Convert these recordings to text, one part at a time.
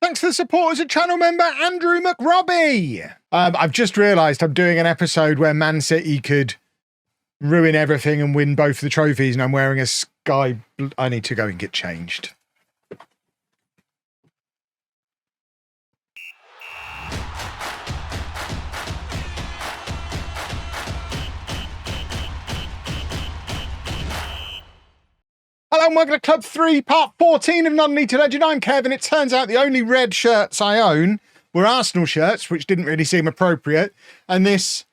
Thanks to the supporters of channel member Andrew McRobbie. I've just realised I'm doing an episode where Man City could ruin everything and win both the trophies, and I'm wearing a sky... I need to go and get changed. Hello and welcome to Club 3, part 14 of Non-Elite Legend. I'm Kevin. It turns out the only red shirts I own were Arsenal shirts, which didn't really seem appropriate, and this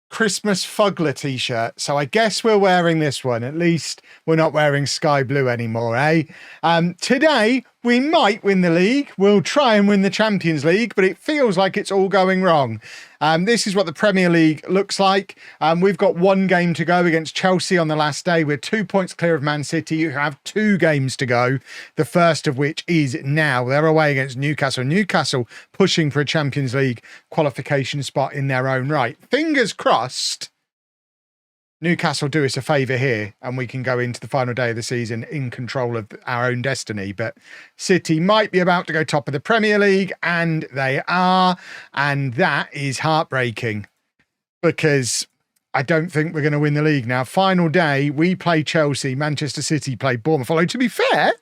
Christmas Fugler t-shirt. So I guess we're wearing this one. At least we're not wearing sky blue anymore, eh? Today, we might win the league. We'll try and win the Champions League, but it feels like it's all going wrong. This is what the Premier League looks like. We've got one game to go against Chelsea on the last day. We're 2 points clear of Man City. You have 2 games to go, the first of which is now. They're away against Newcastle. Newcastle pushing for a Champions League qualification spot in their own right. Fingers crossed Newcastle do us a favour here and we can go into the final day of the season in control of our own destiny. But City might be about to go top of the Premier League, and they are, and that is heartbreaking because I don't think we're going to win the league now. Final day, we play Chelsea, Manchester City play Bournemouth. Although, to be fair,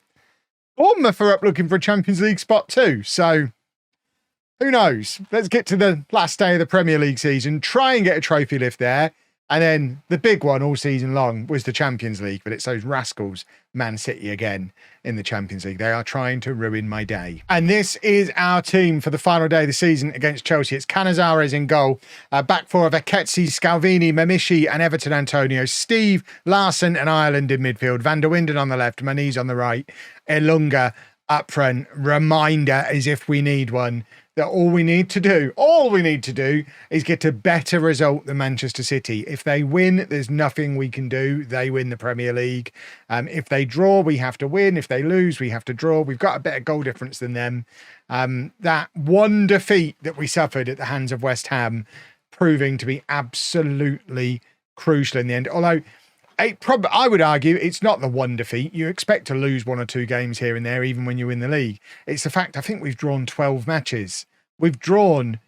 Bournemouth are up looking for a Champions League spot too. So who knows? Let's get to the last day of the Premier League season, try and get a trophy lift there. And then the big one all season long was the Champions League, but it's those rascals, Man City again in the Champions League. They are trying to ruin my day. And this is our team for the final day of the season against Chelsea. It's Canizares in goal. Back four of Eketsi, Scalvini, Mamishi and Everton Antonio. Steve, Larson and Ireland in midfield. Van der Winden on the left, Maniz on the right. Elunga up front. Reminder, as if we need one, that all we need to do is get a better result than Manchester City. If they win, there's nothing we can do. They win the Premier League. If they draw, we have to win. If they lose, we have to draw. We've got a better goal difference than them. That one defeat that we suffered at the hands of West Ham proving to be absolutely crucial in the end. Although I would argue it's not the one defeat. You expect to lose 1 or 2 games here and there, even when you win the league. It's the fact I think we've drawn 12 matches. We've drawn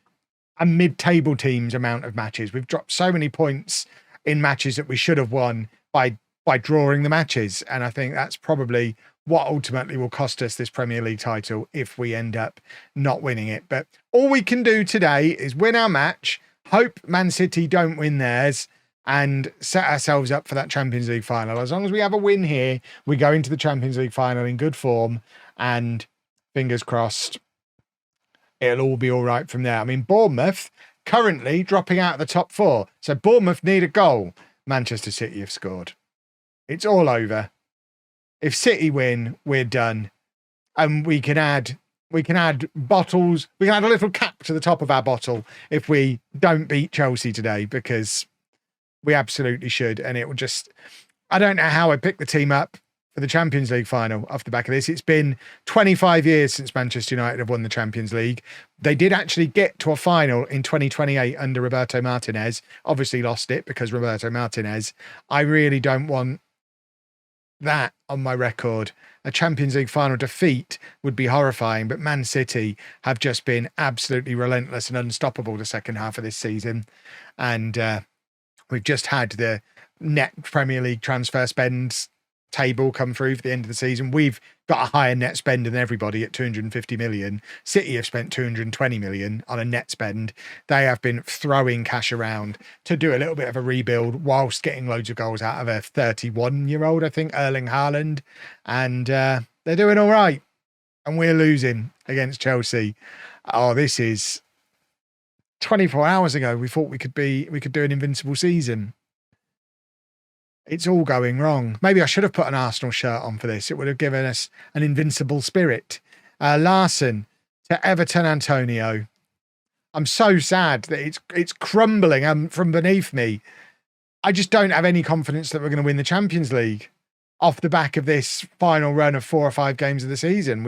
a mid-table team's amount of matches. We've dropped so many points in matches that we should have won by drawing the matches. And I think that's probably what ultimately will cost us this Premier League title if we end up not winning it. But all we can do today is win our match, hope Man City don't win theirs, and set ourselves up for that Champions League final. As long as we have a win here, we go into the Champions League final in good form, and fingers crossed, it'll all be all right from there. I mean, Bournemouth currently dropping out of the top 4. So Bournemouth need a goal. Manchester City have scored. It's all over. If City win, we're done. And we can add bottles. We can add a little cap to the top of our bottle if we don't beat Chelsea today, because we absolutely should. And it will just, I don't know how I picked the team up for the Champions League final off the back of this. It's been 25 years since Manchester United have won the Champions League. They did actually get to a final in 2028 under Roberto Martinez. Obviously lost it because Roberto Martinez. I really don't want that on my record. A Champions League final defeat would be horrifying, but Man City have just been absolutely relentless and unstoppable the second half of this season. And we've just had the net Premier League transfer spends table come through for the end of the season. We've got a higher net spend than everybody at 250 million. City have spent 220 million on a net spend. They have been throwing cash around to do a little bit of a rebuild whilst getting loads of goals out of a 31-year-old, I think, Erling Haaland. And they're doing all right. And we're losing against Chelsea. Oh, this is 24 hours ago. We thought we could do an invincible season. It's all going wrong. Maybe I should have put an Arsenal shirt on for this. It would have given us an invincible spirit. Larson to Everton Antonio. I'm so sad that it's crumbling from beneath me. I just don't have any confidence that we're going to win the Champions League off the back of this final run of 4 or 5 games of the season.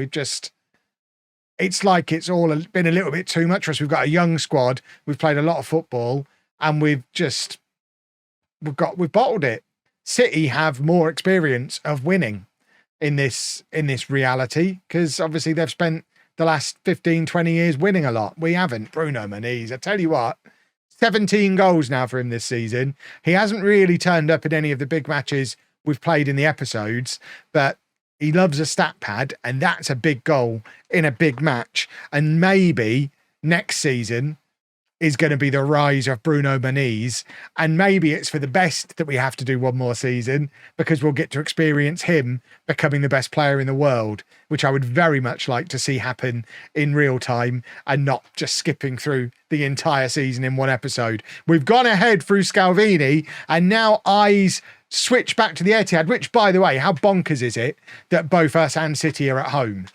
It's like it's all been a little bit too much for us. We've got a young squad. We've played a lot of football, and we've bottled it. City have more experience of winning in this reality, because obviously they've spent the last 15, 20 years winning a lot. We haven't. Bruno Muniz, I tell you what, 17 goals now for him this season. He hasn't really turned up in any of the big matches we've played in the episodes, but he loves a stat pad, and that's a big goal in a big match. And maybe next season is going to be the rise of Bruno Muniz, and maybe it's for the best that we have to do one more season, because we'll get to experience him becoming the best player in the world, which I would very much like to see happen in real time and not just skipping through the entire season in one episode. We've gone ahead through Scalvini, and now eyes switch back to the Etihad, which, by the way, how bonkers is it that both us and City are at home?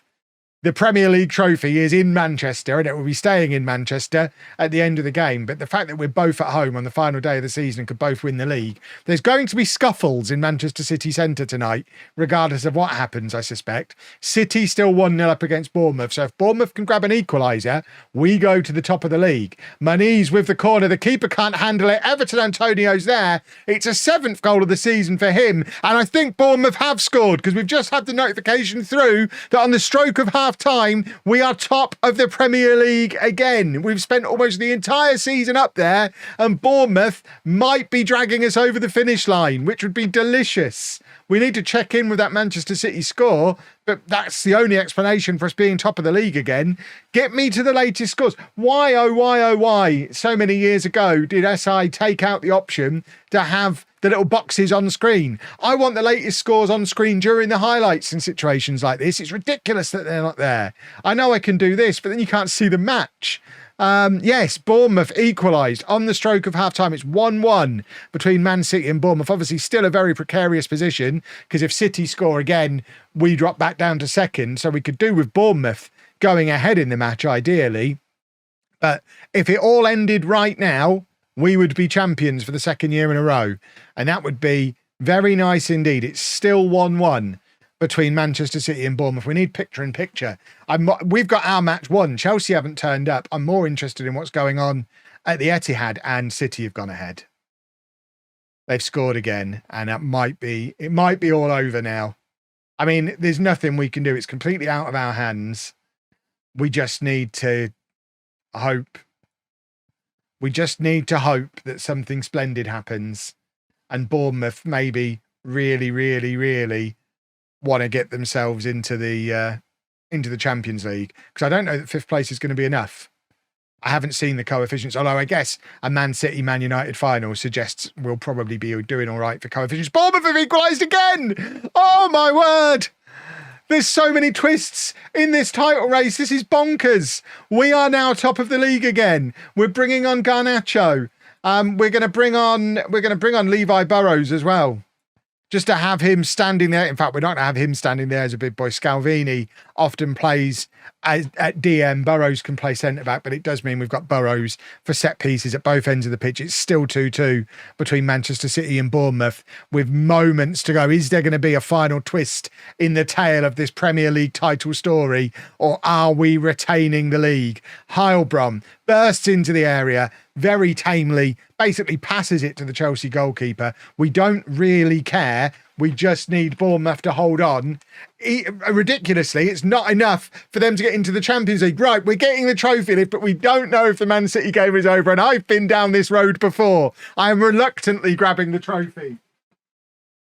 The Premier League trophy is in Manchester, and it will be staying in Manchester at the end of the game. But the fact that we're both at home on the final day of the season and could both win the league, there's going to be scuffles in Manchester City Centre tonight, regardless of what happens, I suspect. City still 1-0 up against Bournemouth. So if Bournemouth can grab an equaliser, we go to the top of the league. Muniz with the corner. The keeper can't handle it. Everton Antonio's there. It's a 7th goal of the season for him. And I think Bournemouth have scored, because we've just had the notification through that on the stroke of half time, we are top of the Premier League again. We've spent almost the entire season up there, and Bournemouth might be dragging us over the finish line, which would be delicious. We need to check in with that Manchester City score, but that's the only explanation for us being top of the league again. Get me to the latest scores. Why, oh, why, oh, why, so many years ago did SI take out the option to have the little boxes on screen? I want the latest scores on screen during the highlights in situations like this. It's ridiculous that they're not there. I know I can do this, but then you can't see the match. Yes, Bournemouth equalised on the stroke of half-time. It's 1-1 between Man City and Bournemouth. Obviously, still a very precarious position, because if City score again, we drop back down to second. So we could do with Bournemouth going ahead in the match, ideally. But if it all ended right now, we would be champions for the second year in a row. And that would be very nice indeed. It's still 1-1. Between Manchester City and Bournemouth. We need picture-in-picture. We've got our match won. Chelsea haven't turned up. I'm more interested in what's going on at the Etihad, and City have gone ahead. They've scored again, and it might be all over now. I mean, there's nothing we can do. It's completely out of our hands. We just need to hope. We just need to hope that something splendid happens, and Bournemouth maybe really, really, really want to get themselves into the Champions League, because I don't know that 5th place is going to be enough. I haven't seen the coefficients, although I guess a Man City Man United final suggests we'll probably be doing all right for coefficients. Bournemouth have equalised again. Oh my word, there's so many twists in this title race. This is bonkers. We are now top of the league again. We're bringing on Garnacho. We're going to bring on Levi Burrows as well, just to have him standing there. In fact, we're not going to have him standing there as a big boy. Scalvini often plays at DM. Burrows can play centre-back, but it does mean we've got Burrows for set pieces at both ends of the pitch. It's still 2-2 between Manchester City and Bournemouth with moments to go. Is there going to be a final twist in the tale of this Premier League title story, or are we retaining the league? Heilbronn bursts into the area very tamely, basically passes it to the Chelsea goalkeeper. We don't really care. We just need Bournemouth to hold on. Ridiculously, it's not enough for them to get into the Champions League. Right, we're getting the trophy lift, but we don't know if the Man City game is over. And I've been down this road before. I am reluctantly grabbing the trophy,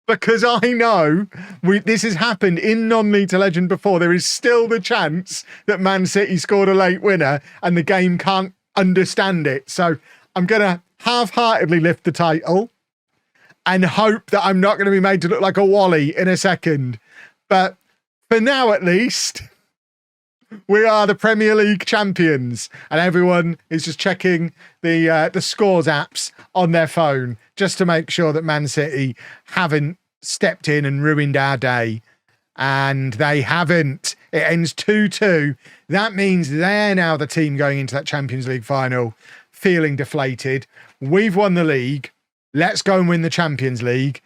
because I know this has happened in non-league to legend before. There is still the chance that Man City scored a late winner and the game can't understand it. So I'm going to half-heartedly lift the title and hope that I'm not going to be made to look like a Wally in a second. But for now, at least, we are the Premier League champions, and everyone is just checking the scores apps on their phone just to make sure that Man City haven't stepped in and ruined our day. And they haven't. It ends 2-2. That means they're now the team going into that Champions League final feeling deflated. We've won the league. Let's go and win the Champions League.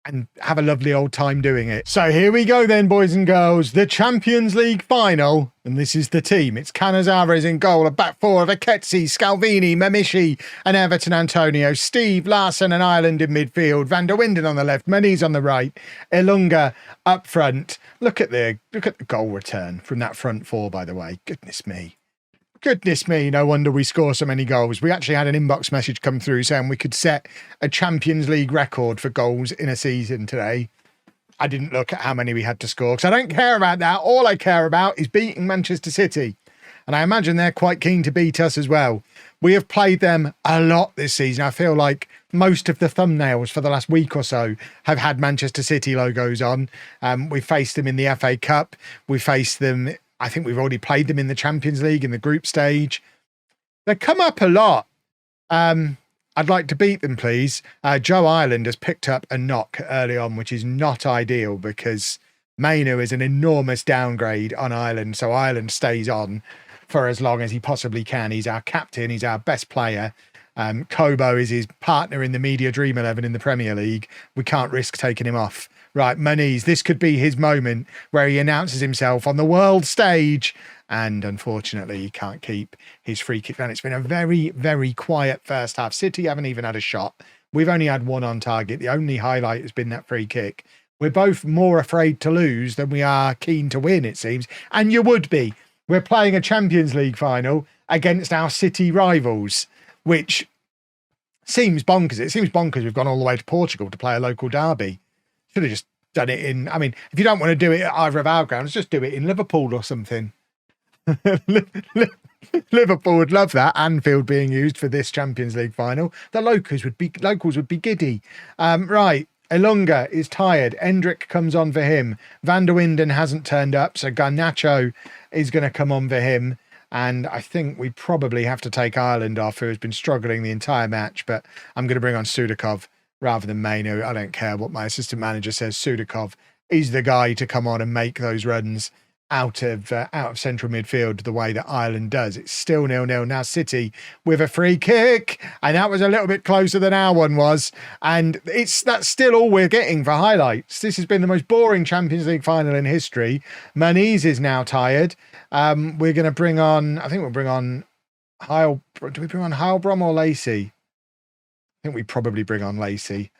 and have a lovely old time doing it. So here we go then, boys and girls, the Champions League final. And this is the team. It's Canizares in goal, a back four of Aketsi, Scalvini, Mamishi and Everton Antonio, Steve, Larson and Ireland in midfield, Van der Winden on the left, Maniz on the right, Ilunga up front. Look at the goal return from that front four, by the way. Goodness me. Goodness me, no wonder we score so many goals. We actually had an inbox message come through saying we could set a Champions League record for goals in a season today. I didn't look at how many we had to score because I don't care about that. All I care about is beating Manchester City. And I imagine they're quite keen to beat us as well. We have played them a lot this season. I feel like most of the thumbnails for the last week or so have had Manchester City logos on. We faced them in the FA Cup. We faced them... I think we've already played them in the Champions League in the group stage. They come up a lot. I'd like to beat them, please. Joe Ireland has picked up a knock early on, which is not ideal because Mainu is an enormous downgrade on Ireland. So Ireland stays on for as long as he possibly can. He's our captain. He's our best player. Kobo is his partner in the Media Dream 11 in the Premier League. We can't risk taking him off. Right, Maniz, this could be his moment where he announces himself on the world stage. And unfortunately, he can't keep his free kick. And it's been a very, very quiet first half. City haven't even had a shot. We've only had one on target. The only highlight has been that free kick. We're both more afraid to lose than we are keen to win, it seems. And you would be. We're playing a Champions League final against our City rivals, which seems bonkers. It seems bonkers we've gone all the way to Portugal to play a local derby. Should have just done it in... I mean, if you don't want to do it at either of our grounds, just do it in Liverpool or something. Liverpool would love that. Anfield being used for this Champions League final. The locals would be giddy. Right. Ilunga is tired. Endrick comes on for him. Van der Winden hasn't turned up, so Garnacho is going to come on for him. And I think we probably have to take Ireland off, who has been struggling the entire match. But I'm going to bring on Sudakov rather than Mainu. I don't care what my assistant manager says. Sudakov is the guy to come on and make those runs out of central midfield the way that Ireland does. It's still 0-0 now. City with a free kick, and that was a little bit closer than our one was. And that's still all we're getting for highlights. This has been the most boring Champions League final in history. Maniz is now tired. We're going to bring on, I think we'll bring on do we bring on Heilbrom or Lacey? I think we probably bring on Lacey.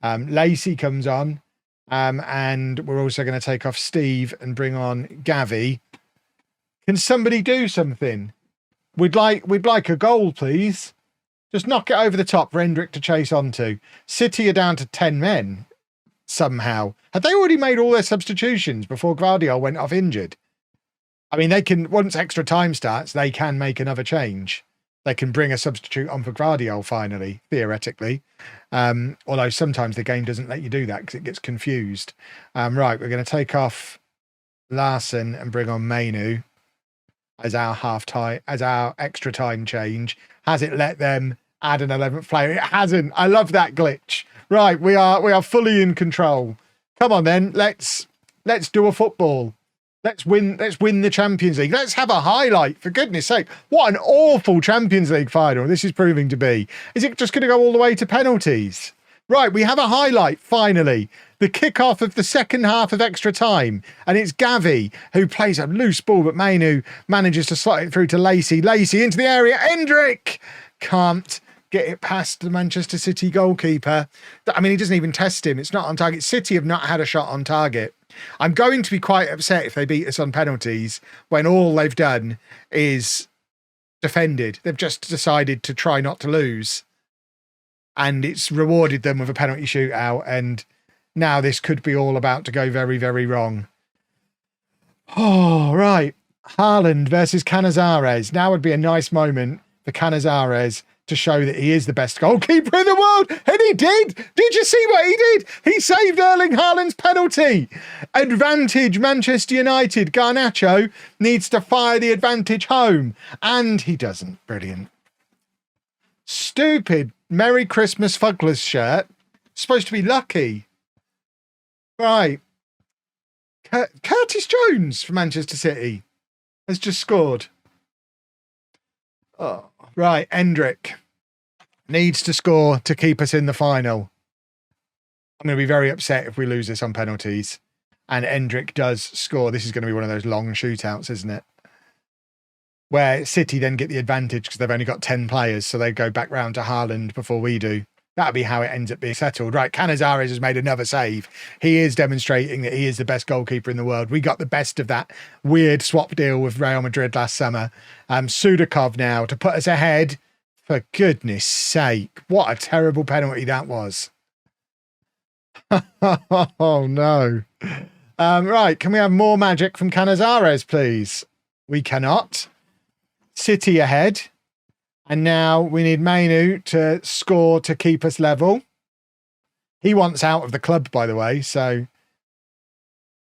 Lacey comes on. And we're also going to take off Steve and bring on Gavi. Can somebody do something? We'd like a goal, please. Just knock it over the top for Hendrick to chase onto. City are down to 10 men somehow. Had they already made all their substitutions before Gvardiol went off injured? I mean, they can, once extra time starts, they can make another change. They can bring a substitute on for Gvardiol finally, theoretically. Although sometimes the game doesn't let you do that because it gets confused. Right, we're going to take off Larson and bring on Mainu as our extra time change. Has it let them add an 11th player? It hasn't. I love that glitch. Right, we are fully in control. Come on then, let's do a football. Let's win the Champions League. Let's have a highlight, for goodness sake. What an awful Champions League final this is proving to be. Is it just going to go all the way to penalties? Right, we have a highlight, finally. The kickoff of the second half of extra time. And it's Gavi, who plays a loose ball, but Mainu manages to slot it through to Lacey. Lacey into the area. Endrick can't get it past the Manchester City goalkeeper. I mean, he doesn't even test him. It's not on target. City have not had a shot on target. I'm going to be quite upset if they beat us on penalties when all they've done is defended. They've just decided to try not to lose. And it's rewarded them with a penalty shootout. And now this could be all about to go very, very wrong. Oh, right. Haaland versus Canizares. Now would be a nice moment for Canizares to show that he is the best goalkeeper in the world. And he did. Did you see what he did? He saved Erling Haaland's penalty. Advantage Manchester United. Garnacho needs to fire the advantage home. And he doesn't. Brilliant. Stupid Merry Christmas Fugglers shirt. Supposed to be lucky. Right. Curtis Jones for Manchester City has just scored. Oh. Right, Endrick needs to score to keep us in the final. I'm going to be very upset if we lose this on penalties and Endrick does score. This is going to be one of those long shootouts, isn't it? Where City then get the advantage because they've only got 10 players, so they go back round to Haaland before we do. That'll be how it ends up being settled. Right, Canizares has made another save. He is demonstrating that he is the best goalkeeper in the world. We got the best of that weird swap deal with Real Madrid last summer. Sudakov now to put us ahead. For goodness sake, what a terrible penalty that was. Oh, no. Right, can we have more magic from Canizares, please? We cannot. City ahead. And now we need Mainu to score to keep us level. He wants out of the club, by the way, so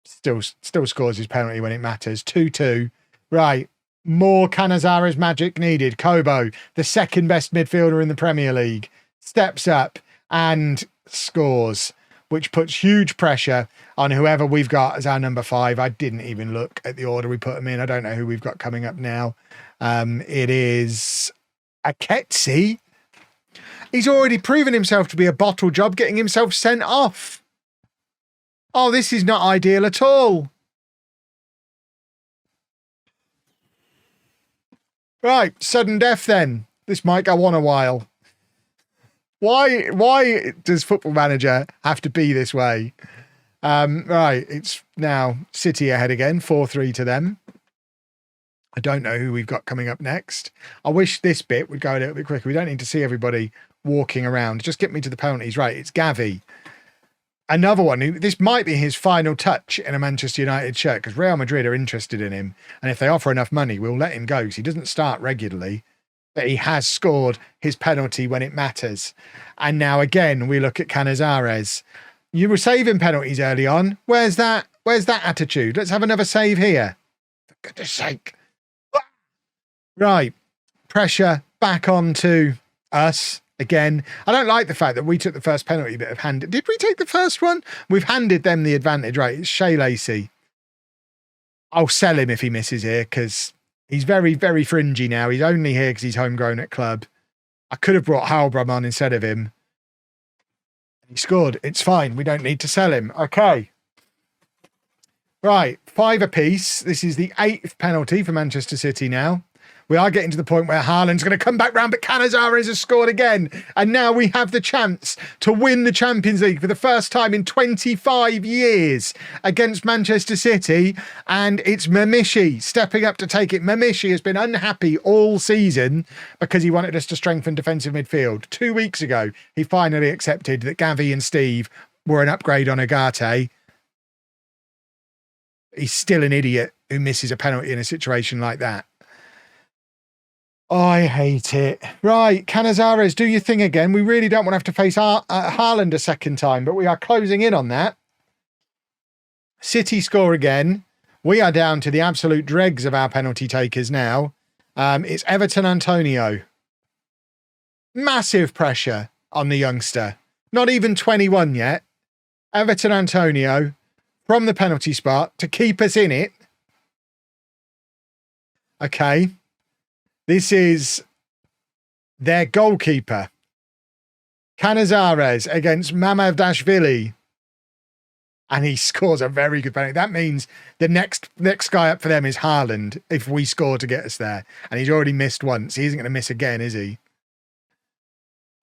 still scores his penalty when it matters. 2-2. Right, more Canizares magic needed. Kobo, the second best midfielder in the Premier League, steps up and scores, which puts huge pressure on whoever we've got as our number 5. I didn't even look at the order we put him in. I don't know who we've got coming up now. It is Aketsi. He's already proven himself to be a bottle job, getting himself sent off. Oh, this is not ideal at all. Right, sudden death then. This might go on a while. Why does Football Manager have to be this way? Right, it's now City ahead again, 4-3 to them. I don't know who we've got coming up next. I wish this bit would go a little bit quicker. We don't need to see everybody walking around. Just get me to the penalties. Right, it's Gavi. Another one who, this might be his final touch in a Manchester United shirt because Real Madrid are interested in him. And if they offer enough money, we'll let him go because he doesn't start regularly. But he has scored his penalty when it matters. And now again, we look at Canizares. You were saving penalties early on. Where's that attitude? Let's have another save here. For goodness sake. Right, pressure back onto us again. I don't like the fact that we took the first penalty but have handed. Did we take the first one? We've handed them the advantage. Right, it's Shea Lacey. I'll sell him if he misses here because he's very, very fringy now. He's only here because he's homegrown at club. I could have brought Halbram on instead of him. He scored. It's fine. We don't need to sell him. Okay. Right, 5 apiece. This is the 8th penalty for Manchester City now. We are getting to the point where Haaland's going to come back round, but Canizares has scored again. And now we have the chance to win the Champions League for the first time in 25 years against Manchester City. And it's Mamishi stepping up to take it. Mamishi has been unhappy all season because he wanted us to strengthen defensive midfield. 2 weeks ago, he finally accepted that Gavi and Steve were an upgrade on Agate. He's still an idiot who misses a penalty in a situation like that. I hate it. Right, Canizares, do your thing again. We really don't want to have to face Haaland a second time, but we are closing in on that. City score again. We are down to the absolute dregs of our penalty takers now. It's Everton Antonio. Massive pressure on the youngster. Not even 21 yet. Everton Antonio from the penalty spot to keep us in it. Okay. This is their goalkeeper. Canizares against Mamardashvili. And he scores a very good penalty. That means the next guy up for them is Haaland if we score to get us there. And he's already missed once. He isn't going to miss again, is he?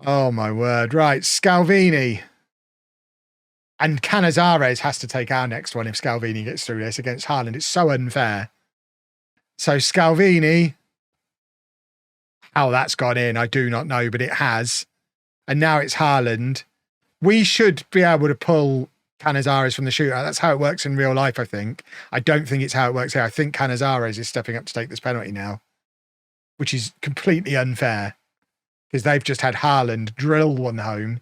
Oh, my word. Right, Scalvini. And Canizares has to take our next one if Scalvini gets through this against Haaland. It's so unfair. So Scalvini... How that's gone in, I do not know, but it has. And now it's Haaland. We should be able to pull Canizares from the shootout. That's how it works in real life, I think. I don't think it's how it works here. I think Canizares is stepping up to take this penalty now, which is completely unfair because they've just had Haaland drill one home.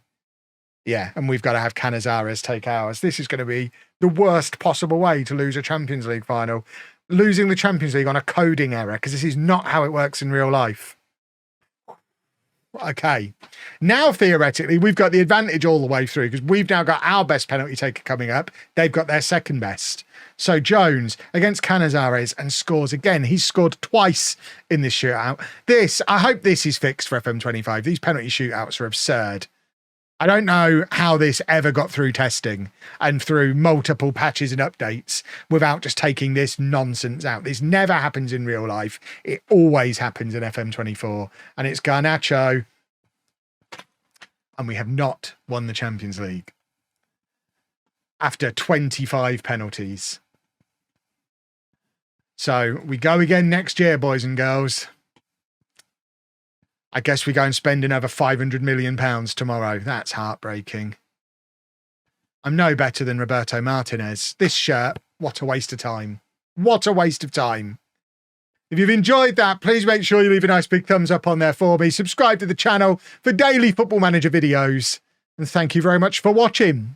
Yeah, and we've got to have Canizares take ours. This is going to be the worst possible way to lose a Champions League final. Losing the Champions League on a coding error because this is not how it works in real life. Okay, now theoretically we've got the advantage all the way through because we've now got our best penalty taker coming up. They've got their second best. So Jones against Canizares and scores again. He's scored twice in this shootout. I hope this is fixed for FM25. These penalty shootouts are absurd. I don't know how this ever got through testing and through multiple patches and updates without just taking this nonsense out. This never happens in real life. It always happens in FM24. And it's Garnacho. And we have not won the Champions League after 25 penalties. So we go again next year, boys and girls. I guess we go and spend another £500 million tomorrow. That's heartbreaking. I'm no better than Roberto Martinez. This shirt, what a waste of time. What a waste of time. If you've enjoyed that, please make sure you leave a nice big thumbs up on there for me. Subscribe to the channel for daily Football Manager videos. And thank you very much for watching.